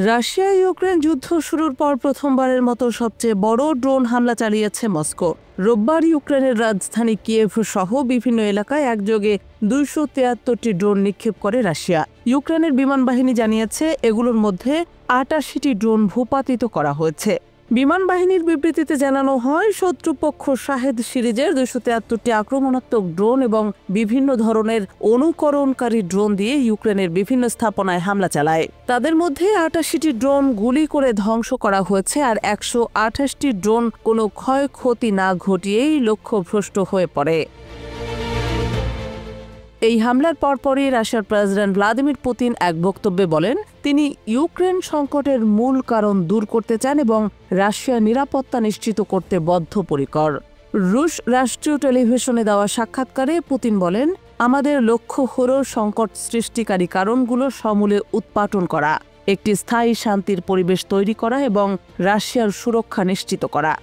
Russia Ukraine যুদ্ধ শুরুর পর প্রথমবারের মতো সবচেয়ে বড় ড্রোন হামলা চালিয়েছে মস্কো। রোববার ইউক্রেনের রাজধানী কিয়েভ সহ বিভিন্ন এলাকায় একযোগে 273টি ড্রোন নিক্ষেপ করে রাশিয়া। ইউক্রেনের বিমান বাহিনী জানিয়েছে এগুলোর মধ্যে 88টি ড্রোন ভূপাতিত করা হয়েছে। বিমান বাহিনীর বিবৃতিতে জানানো হয়, শত্রুপক্ষ শাহেদ সিরিজের 273টি আক্রমণাত্মক ড্রোন এবং বিভিন্ন ধরনের অনুকরণকারী ড্রোন দিয়ে ইউক্রেনের বিভিন্ন স্থাপনায় হামলা চালায়। তাদের মধ্যে 88টি ড্রোন গুলি করে ধ্বংস করা হয়েছে, আর 128টি ড্রোন কোনো ক্ষয়ক্ষতি না ঘটিয়েই লক্ষ্যভ্রষ্ট হয়ে পড়ে। এই হামলার পরপরই রাশিয়ার প্রেসিডেন্ট ভ্লাদিমির পুতিন এক বক্তব্যে বলেন, তিনি ইউক্রেন সংকটের মূল কারণ দূর করতে চান এবং রাশিয়ার নিরাপত্তা নিশ্চিত করতে বদ্ধপরিকর। রুশ রাষ্ট্রীয় টেলিভিশনে দেওয়া সাক্ষাৎকারে পুতিন বলেন, আমাদের লক্ষ্য হল সংকট সৃষ্টিকারী কারণগুলো সমূলে উৎপাটন করা, একটি স্থায়ী শান্তির পরিবেশ তৈরি করা এবং রাশিয়ার সুরক্ষা নিশ্চিত করা।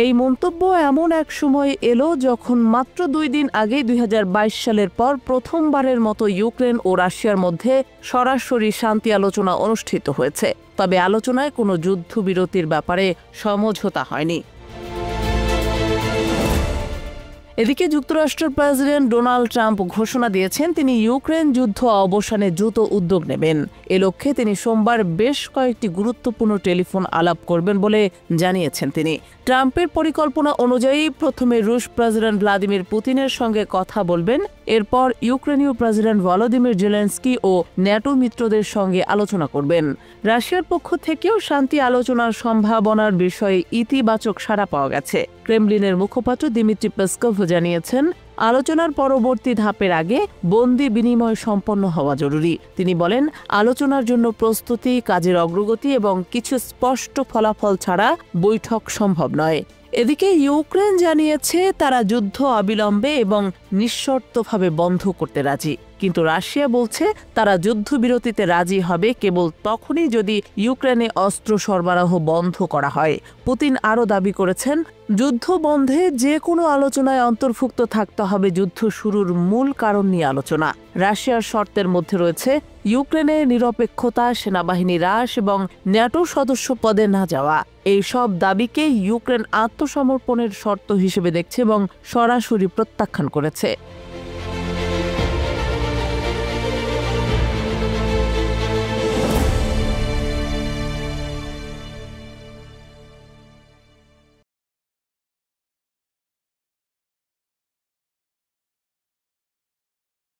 এই মন্তব্য এমন এক সময় এলো যখন মাত্র 2 দিন আগে 2022 সালের পর প্রথমবারের মতো ইউক্রেন ও রাশিয়ার মধ্যে সরাসরি শান্তি আলোচনা অনুষ্ঠিত হয়েছে। তবে আলোচনায় কোনো যুদ্ধবিরতির ব্যাপারে সমঝোতা হয়নি। এদিকে যুক্তরাষ্ট্রের প্রেসিডেন্ট ডোনাল্ড ট্রাম্প ঘোষণা দিয়েছেন, তিনি ইউক্রেন যুদ্ধ অবসানে দ্রুত উদ্যোগ নেবেন। এ লক্ষ্যে তিনি সোমবার বেশ কয়েকটি গুরুত্বপূর্ণ টেলিফোন আলাপ করবেন বলে জানিয়েছেন তিনি। ট্রাম্পের পরিকল্পনা অনুযায়ী প্রথমে রুশ প্রেসিডেন্ট ভ্লাদিমির পুতিনের সঙ্গে কথা বলবেন, এরপর ইউক্রেনীয় প্রেসিডেন্ট ভলোদিমির জেলেনস্কি ও ন্যাটো মিত্রদের সঙ্গে আলোচনা করবেন। রাশিয়ার পক্ষ থেকেও শান্তি আলোচনার সম্ভাবনার বিষয়ে ইতিবাচক সাড়া পাওয়া গেছে। ক্রেমলিনের মুখপাত্র দিমিত্রি পেসকভ জানিয়েছেন, আলোচনার পরবর্তী ধাপের আগে বন্দি বিনিময় সম্পন্ন হওয়া জরুরি। তিনি বলেন, আলোচনার জন্য প্রস্তুতি, কাজের অগ্রগতি এবং কিছু স্পষ্ট ফলাফল ছাড়া বৈঠক সম্ভব নয়। এদিকে ইউক্রেন জানিয়েছে তারা যুদ্ধ অবিলম্বে এবং নিঃশর্তভাবে বন্ধ করতে রাজি, কিন্তু রাশিয়া বলছে তারা যুদ্ধবিরতিতে রাজি হবে কেবল তখনই যদি ইউক্রেনে অস্ত্র সরবরাহ বন্ধ করা হয়। পুতিন আরও দাবি করেছেন, যুদ্ধ বন্ধে যে কোনো আলোচনায় অন্তর্ভুক্ত থাকতে হবে যুদ্ধ শুরুর মূল কারণ নিয়ে আলোচনা। রাশিয়ার শর্তের মধ্যে রয়েছে ইউক্রেনের নিরপেক্ষতা, সেনাবাহিনী হ্রাস এবং ন্যাটো সদস্য পদে না যাওয়া। এই সব দাবিকে ইউক্রেন আত্মসমর্পণের শর্ত হিসেবে দেখছে এবং সরাসরি প্রত্যাখ্যান করেছে।